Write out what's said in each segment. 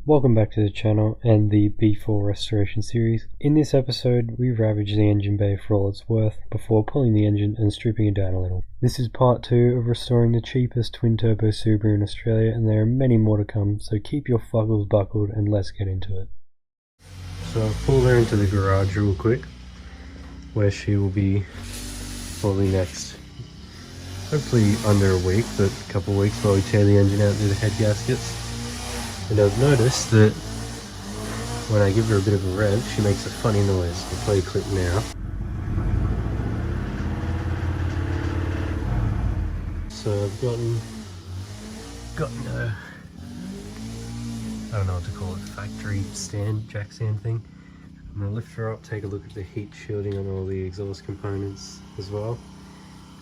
Welcome back to the channel and the B4 restoration series. In this episode, we ravage the engine bay for all it's worth before pulling the engine and stripping it down a little. This is part 2 of restoring the cheapest twin-turbo Subaru in Australia, and there are many more to come, so keep your fuggles buckled and let's get into it. So I'll pull her into the garage real quick, where she will be for the next, hopefully under a week, but a couple of weeks while we tear the engine out and do the head gaskets. And I've noticed that when I give her a bit of a rev, she makes a funny noise. I'll play a clip now. So I've gotten a, I don't know what to call it, factory stand, jack stand thing. I'm going to lift her up, take a look at the heat shielding on all the exhaust components as well.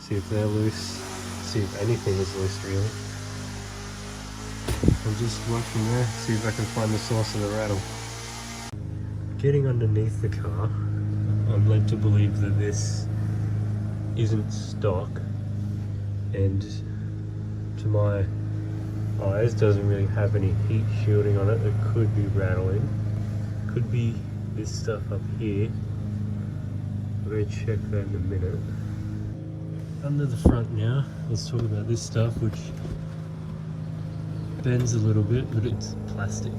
See if they're loose, see if anything is loose really. I'll just work from there, see if I can find the source of the rattle. Getting underneath the car, I'm led to believe that this isn't stock, and to my eyes doesn't really have any heat shielding on it that could be rattling. Could be this stuff up here. I'm going to check that in a minute. Under the front now, let's talk about this stuff, which bends a little bit, but it's plastic,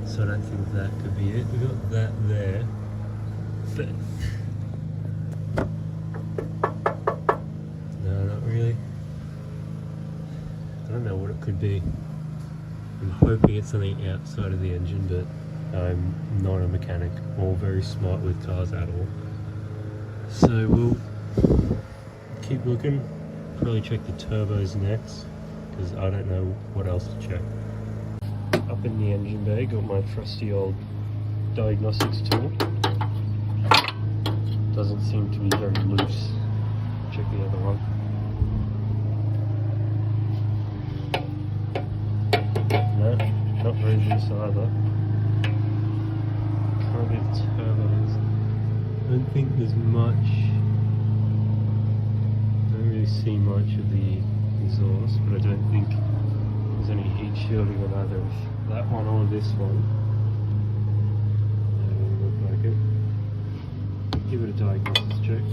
so I don't think that could be it. We got that there, but no, not really. I don't know what it could be. I'm hoping it's something outside of the engine, but I'm not a mechanic or very smart with cars at all. So we'll keep looking, probably check the turbos next, because I don't know what else to check. Up in the engine bay, got my trusty old diagnostics tool. Doesn't seem to be very loose. Check the other one. No, not very loose either. Can't be the turbos. I don't think there's much. I don't really see much of the exhaust, but I don't think there's any heat shielding on either of that one or this one. Doesn't look like it. Give it a diagnosis check.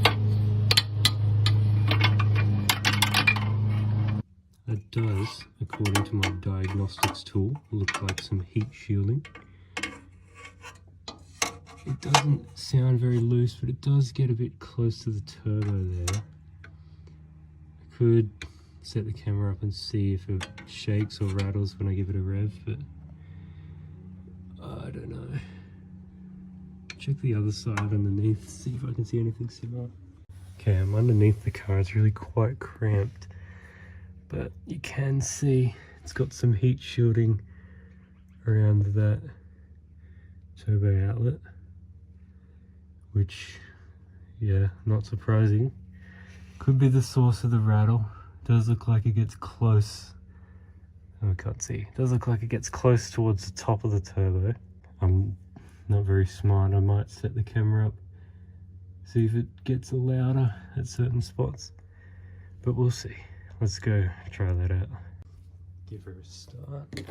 That does, according to my diagnostics tool, look like some heat shielding. It doesn't sound very loose, but it does get a bit close to the turbo there. I could set the camera up and see if it shakes or rattles when I give it a rev, but I don't know. Check the other side underneath, see if I can see anything similar. Okay, I'm underneath the car. It's really quite cramped, but you can see it's got some heat shielding around that turbo outlet, which, yeah, not surprising. Could be the source of the rattle. Does look like it gets close. Oh, I can't see. It does look like it gets close towards the top of the turbo. I'm not very smart. I might set the camera up, see if it gets louder at certain spots, but we'll see. Let's go try that out. Give her a start.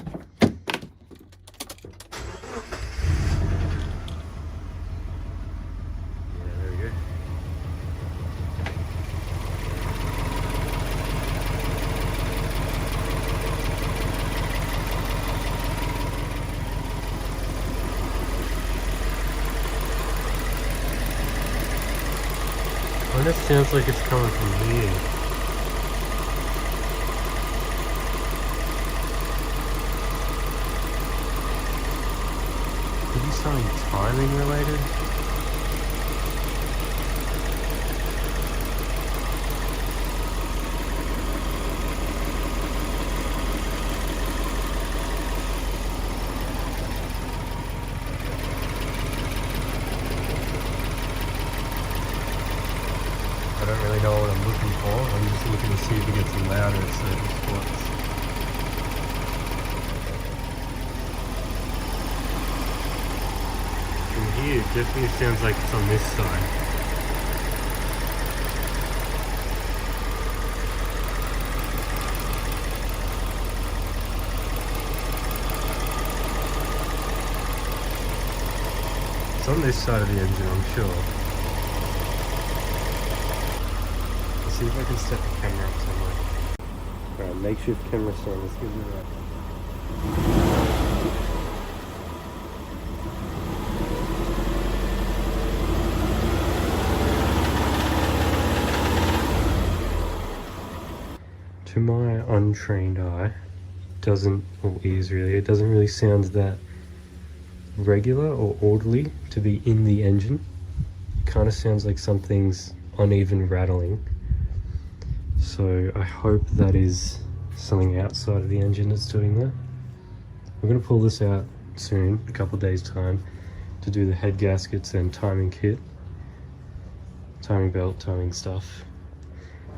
Well, this sounds like it's coming from here. Could be something timing related? I don't really know what I'm looking for. I'm just looking to see if it gets louder at certain spots. From here, it definitely sounds like it's on this side. on this side of the engine, I'm sure. Let's see if I can set the camera up somewhere. Alright, makeshift camera stand, let's give it a right. To my untrained eye, it doesn't really sound that regular or orderly to be in the engine. It kind of sounds like something's uneven rattling. So I hope that is something outside of the engine that's doing that. We're going to pull this out soon, a couple of days time, to do the head gaskets and timing kit. Timing belt, timing stuff.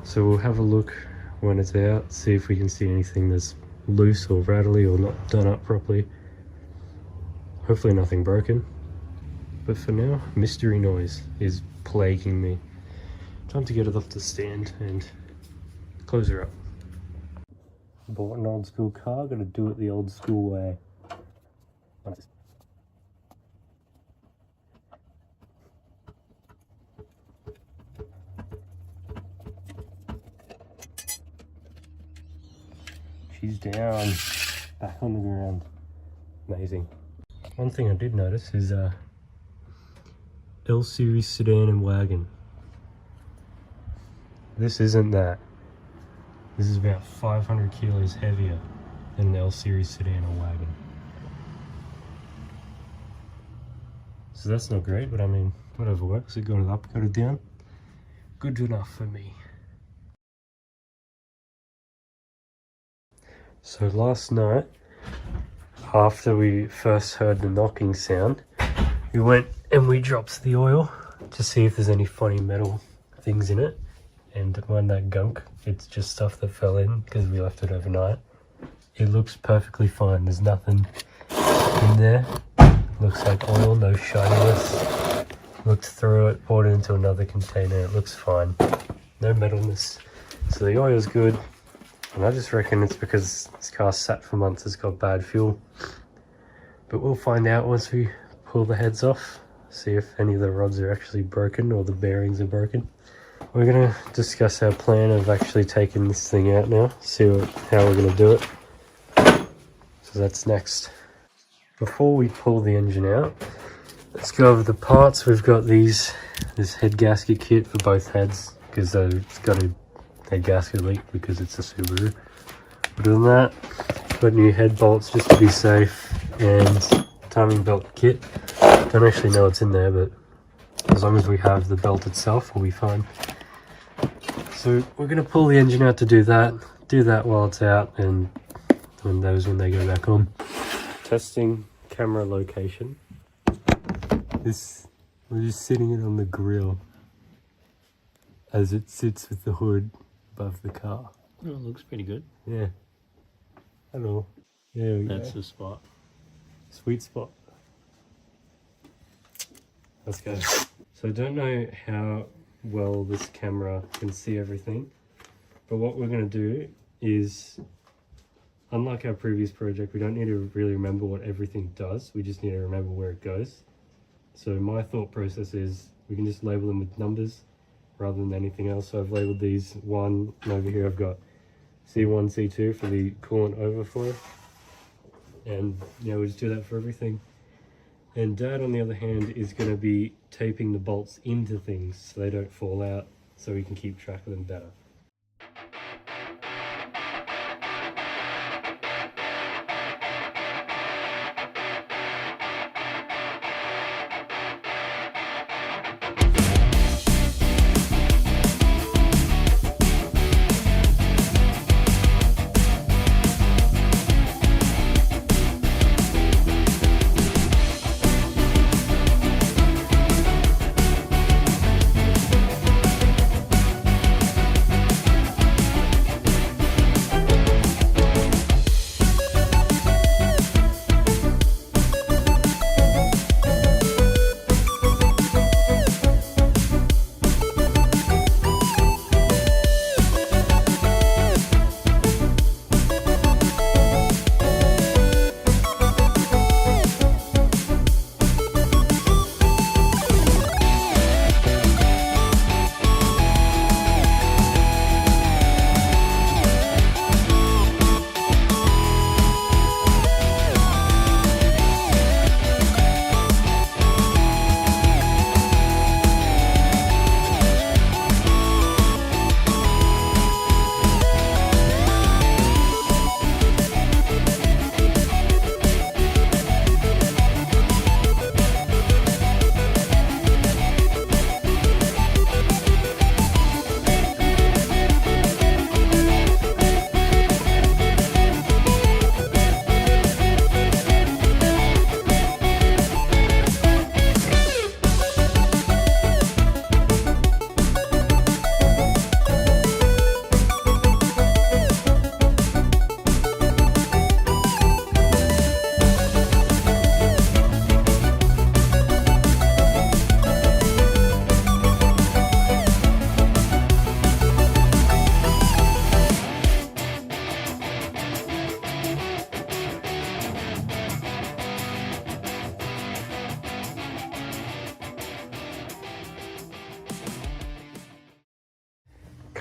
So we'll have a look when it's out, see if we can see anything that's loose or rattly or not done up properly. Hopefully nothing broken. But for now, mystery noise is plaguing me. Time to get it off the stand and close her up. Bought an old school car, gotta do it the old school way. She's down, back on the ground. Amazing. One thing I did notice is L series sedan and wagon. This isn't that. This is about 500 kilos heavier than an L series sedan or wagon. So that's not great, but I mean, whatever works. It got it up, got it down. Good enough for me. So last night, after we first heard the knocking sound, we went and we dropped the oil to see if there's any funny metal things in it. And when that gunk, it's just stuff that fell in because we left it overnight. It looks perfectly fine. There's nothing in there. Looks like oil, no shininess. Looked through it, poured it into another container. It looks fine. No metalness. So the oil's good. And I just reckon it's because this car sat for months, it's got bad fuel. But we'll find out once we pull the heads off, see if any of the rods are actually broken or the bearings are broken. We're going to discuss our plan of actually taking this thing out now, see how we're going to do it. So that's next. Before we pull the engine out, let's go over the parts. We've got this head gasket kit for both heads, because it's got a head gasket leak because it's a Subaru. Other than that, got new head bolts just to be safe, and timing belt kit. Don't actually know what's in there, but as long as we have the belt itself, we'll be fine. So we're going to pull the engine out to do that while it's out, and when they go back on. Testing camera location. We're just sitting it on the grill as it sits with the hood above the car. Oh, it looks pretty good. Yeah. Hello. There we go. That's the spot. Sweet spot. Let's go. So I don't know how well this camera can see everything, but what we're going to do is, unlike our previous project, we don't need to really remember what everything does. We just need to remember where it goes. So my thought process is we can just label them with numbers rather than anything else. So I've labeled these 1, and over here I've got C1, C2 for the coolant overflow. And yeah, we'll just do that for everything. And Dad, on the other hand, is going to be taping the bolts into things so they don't fall out, so we can keep track of them better.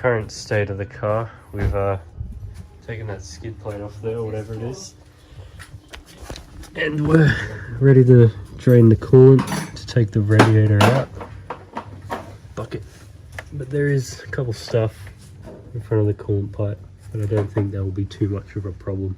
current state of the car. We've taken that skid plate off there, or whatever it is, and we're ready to drain the coolant to take the radiator out. Bucket. But there is a couple stuff in front of the coolant pipe, but I don't think that will be too much of a problem.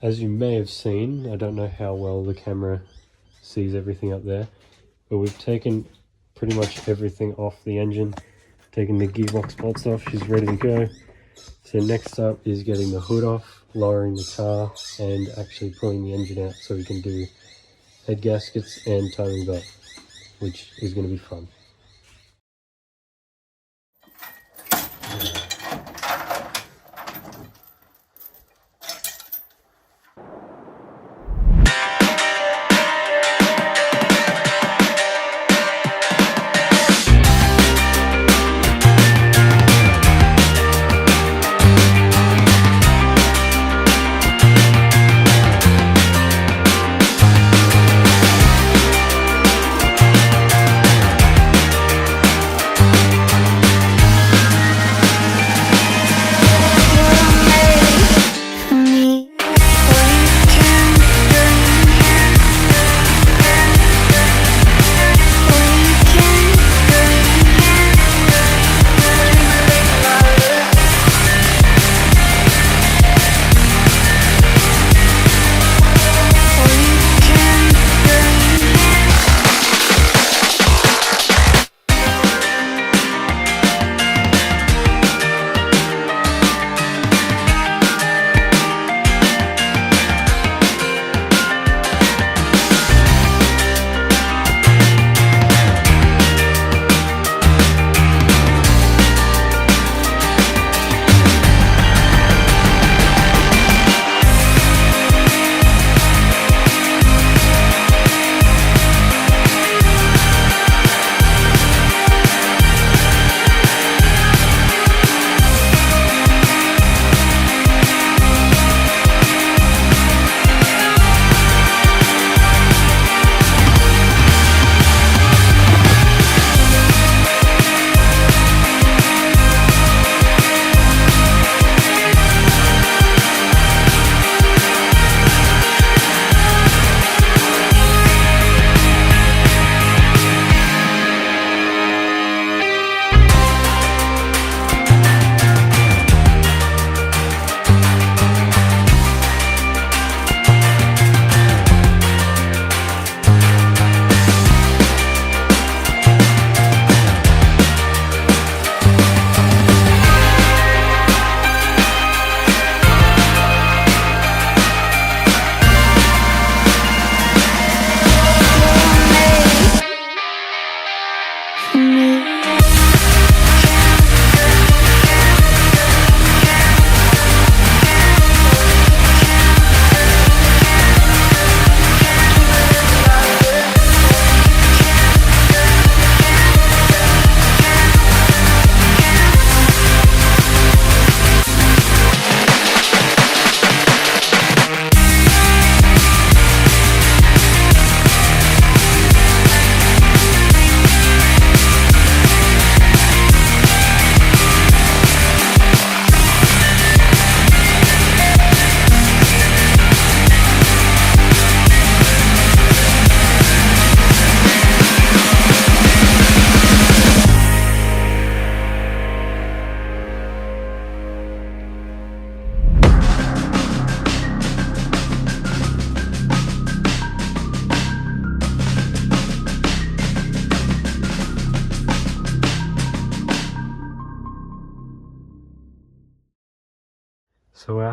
As you may have seen, I don't know how well the camera sees everything up there, but we've taken pretty much everything off the engine, taken the gearbox bolts off. She's ready to go. So next up is getting the hood off, lowering the car, and actually pulling the engine out so we can do head gaskets and timing belt, which is going to be fun.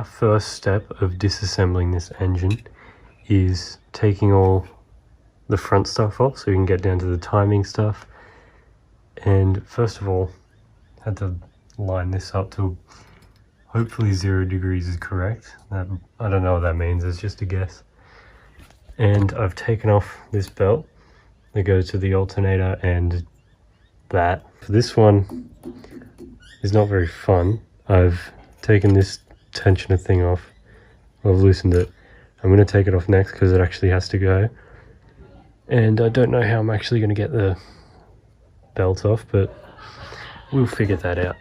our first step of disassembling this engine is taking all the front stuff off so we can get down to the timing stuff. And first of all, had to line this up to hopefully 0 degrees is correct. I don't know what that means, it's just a guess. And I've taken off this belt that goes to the alternator and that. This one is not very fun. I've taken this tensioner thing off. I've loosened it. I'm going to take it off next because it actually has to go. And I don't know how I'm actually going to get the belt off, but we'll figure that out.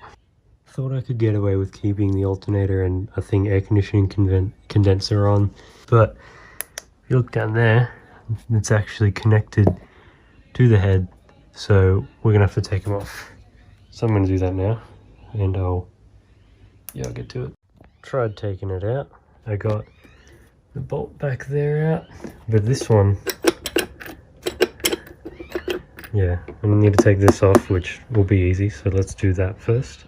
Thought I could get away with keeping the alternator and I think air conditioning condenser on, but if you look down there, it's actually connected to the head, so we're gonna have to take them off. So I'm gonna do that now, and I'll get to it. Tried taking it out. I got the bolt back there out, but this one, yeah, I need to take this off, which will be easy, so let's do that first.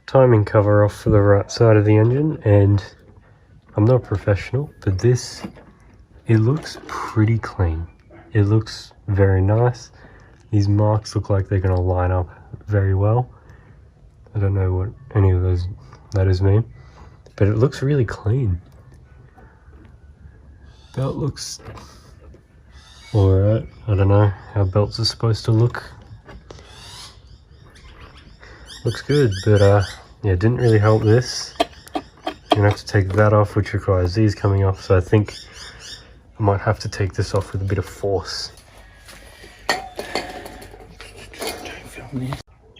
Timing cover off for the right side of the engine, and I'm not a professional, but this, it looks pretty clean. It looks very nice. These marks look like they're going to line up very well. I don't know what any of those letters mean, but it looks really clean. Belt looks alright. I don't know how belts are supposed to look. Looks good, but yeah, didn't really help this. I'm gonna have to take that off, which requires these coming off, so I think I might have to take this off with a bit of force.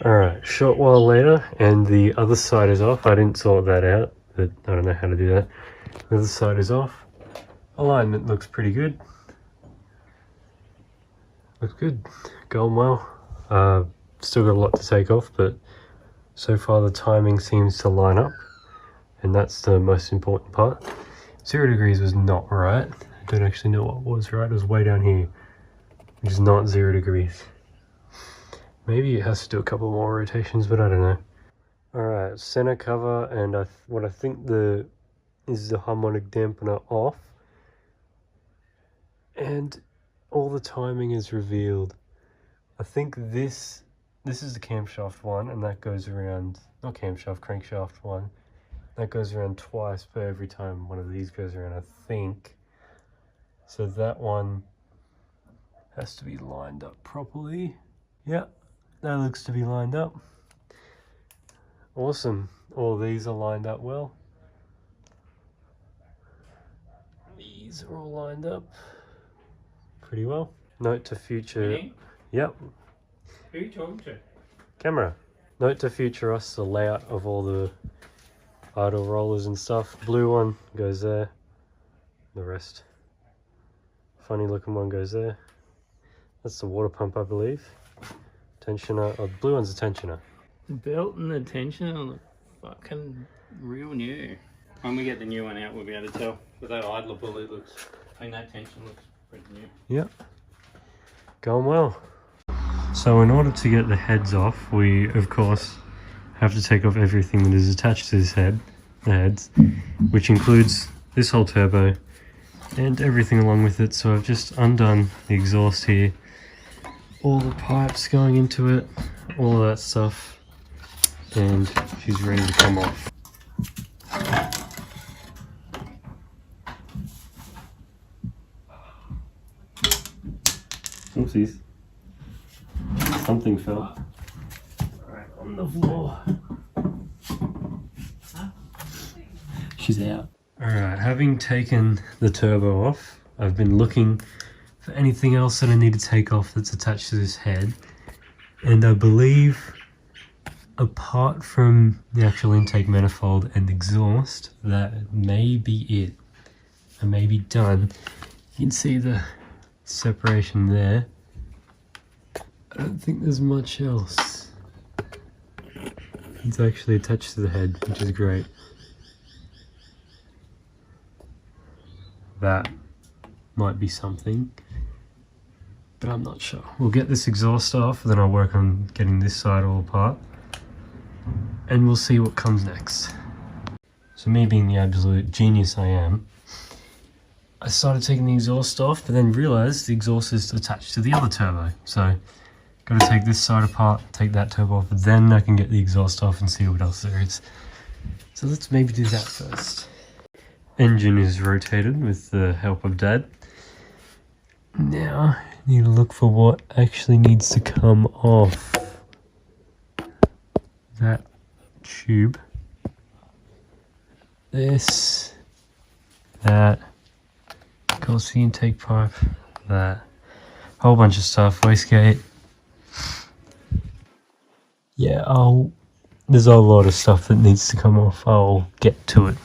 Alright, short while later, and the other side is off. I didn't sort that out, but I don't know how to do that. The other side is off. Alignment looks pretty good. Looks good. Going well. Still got a lot to take off, but so far the timing seems to line up, and that's the most important part. 0 degrees was not right. I don't actually know what was right. It was way down here, which is not 0 degrees. Maybe it has to do a couple more rotations, but I don't know. Alright, center cover, and what I think is the harmonic dampener off, and all the timing is revealed. I think this is the camshaft one, and that goes around, not camshaft, crankshaft one. That goes around twice per every time one of these goes around, I think. So that one has to be lined up properly. Yeah, that looks to be lined up. Awesome. All these are lined up well. These are all lined up pretty well. Note to future. Me? Yep. Who are you talking to? Camera. Note to future us the layout of all the idle rollers and stuff. Blue one goes there. The rest. Funny looking one goes there. That's the water pump, I believe. Tensioner. Oh, the blue one's a tensioner. The belt and the tensioner look fucking real new. When we get the new one out, we'll be able to tell. But that idler bully looks, I mean, that tension looks pretty new. Yep. Going well. So in order to get the heads off, we of course have to take off everything that is attached to this head, the heads, which includes this whole turbo and everything along with it. So I've just undone the exhaust here, all the pipes going into it, all of that stuff, and she's ready to come off. Oopsies. Something fell. Right on the floor. She's out. Alright, having taken the turbo off, I've been looking for anything else that I need to take off that's attached to this head. And I believe, apart from the actual intake manifold and exhaust, that may be it. I may be done. You can see the separation there. I don't think there's much else. It's actually attached to the head, which is great. That might be something, but I'm not sure. We'll get this exhaust off, then I'll work on getting this side all apart, and we'll see what comes next. So me being the absolute genius I am, I started taking the exhaust off, but then realised the exhaust is attached to the other turbo. So got to take this side apart, take that turbo off, then I can get the exhaust off and see what else there is. So let's maybe do that first. Engine is rotated with the help of Dad. Now, I need to look for what actually needs to come off that tube. This, that, of course the intake pipe, that, whole bunch of stuff, wastegate. Yeah, there's a lot of stuff that needs to come off. I'll get to it.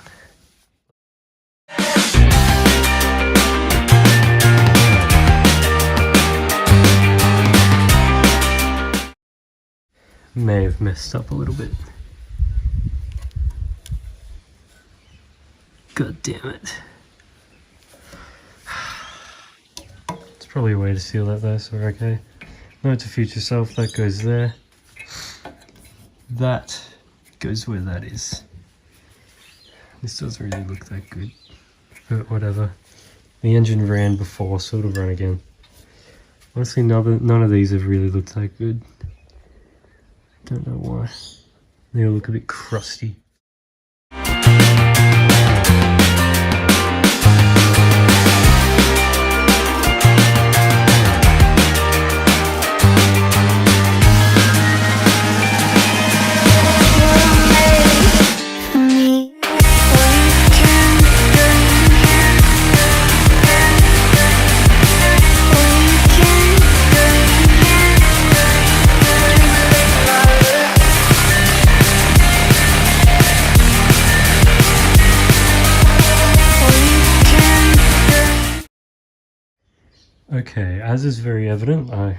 May have messed up a little bit. God damn it. It's probably a way to seal that though, so we're okay. Note to future self, that goes there. That goes where that is. This doesn't really look that good, but whatever. The engine ran before, so it'll run again. Honestly, none of these have really looked that good. Don't know why. They all look a bit crusty. Okay, as is very evident, I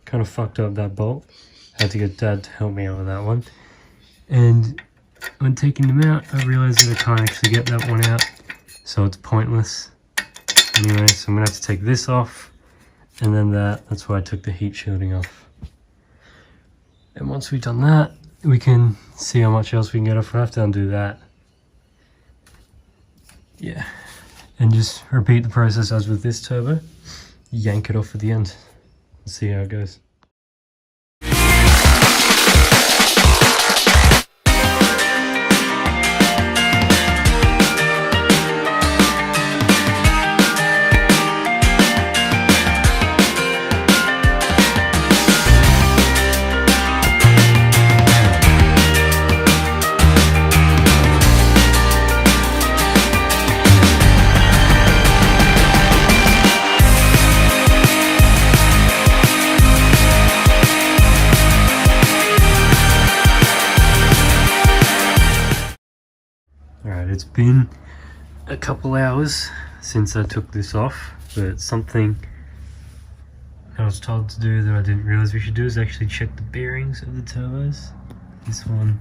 kind of fucked up that bolt. Had to get Dad to help me out with that one. And when taking them out, I realized that I can't actually get that one out, so it's pointless. Anyway, so I'm gonna have to take this off, and then that's why I took the heat shielding off. And once we've done that, we can see how much else we can get off. I have to undo that. Yeah, and just repeat the process as with this turbo. Yank it off at the end and see how it goes. Alright, it's been a couple hours since I took this off, but something I was told to do that I didn't realize we should do is actually check the bearings of the turbos. This one,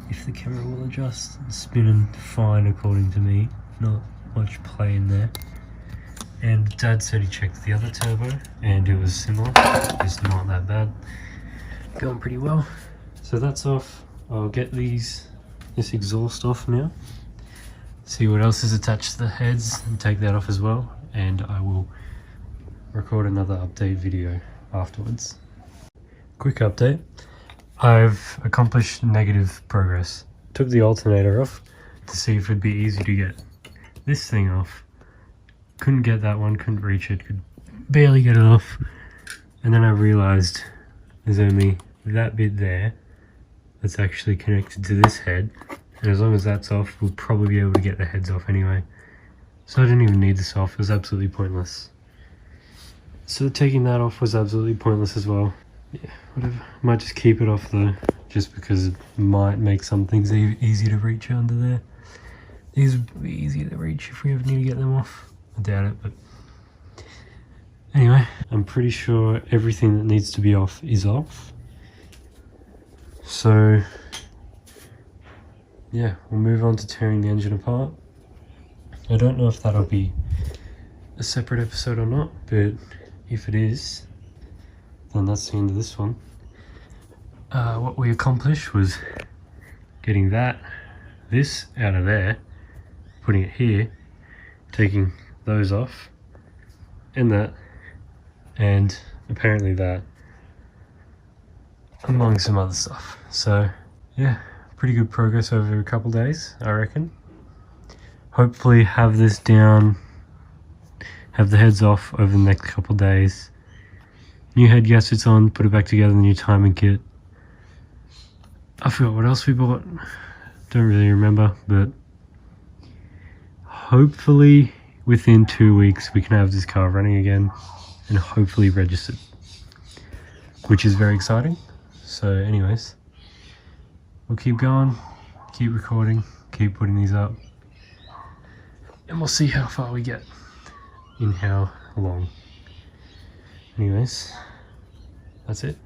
if the camera will adjust, it's spinning fine according to me, not much play in there. And Dad said he checked the other turbo and it was similar, just not that bad. Going pretty well. So that's off. I'll get this exhaust off now, see what else is attached to the heads and take that off as well, and I will record another update video afterwards. Quick update, I've accomplished negative progress. Took the alternator off to see if it'd be easy to get this thing off. Couldn't get that one, couldn't reach it, could barely get it off, and then I realized there's only that bit there that's actually connected to this head, and as long as that's off, we'll probably be able to get the heads off anyway. So I didn't even need this off, it was absolutely pointless. So taking that off was absolutely pointless as well. Yeah, whatever. Might just keep it off though, just because it might make some things easy to reach under there. These would be easier to reach if we ever need to get them off. I doubt it, but anyway, I'm pretty sure everything that needs to be off is off. So yeah, we'll move on to tearing the engine apart. I don't know if that'll be a separate episode or not, but if it is, then that's the end of this one. What we accomplished was getting that this out of there, putting it here, taking those off, and that, and apparently that, among some other stuff. So yeah, pretty good progress over a couple days, I reckon. Hopefully have this down, have the heads off over the next couple days. New head gaskets on, put it back together, the new timing kit. I forgot what else we bought, don't really remember, but hopefully within 2 weeks we can have this car running again and hopefully registered, which is very exciting. So anyways, we'll keep going, keep recording, keep putting these up, and we'll see how far we get in how long. Anyways, that's it.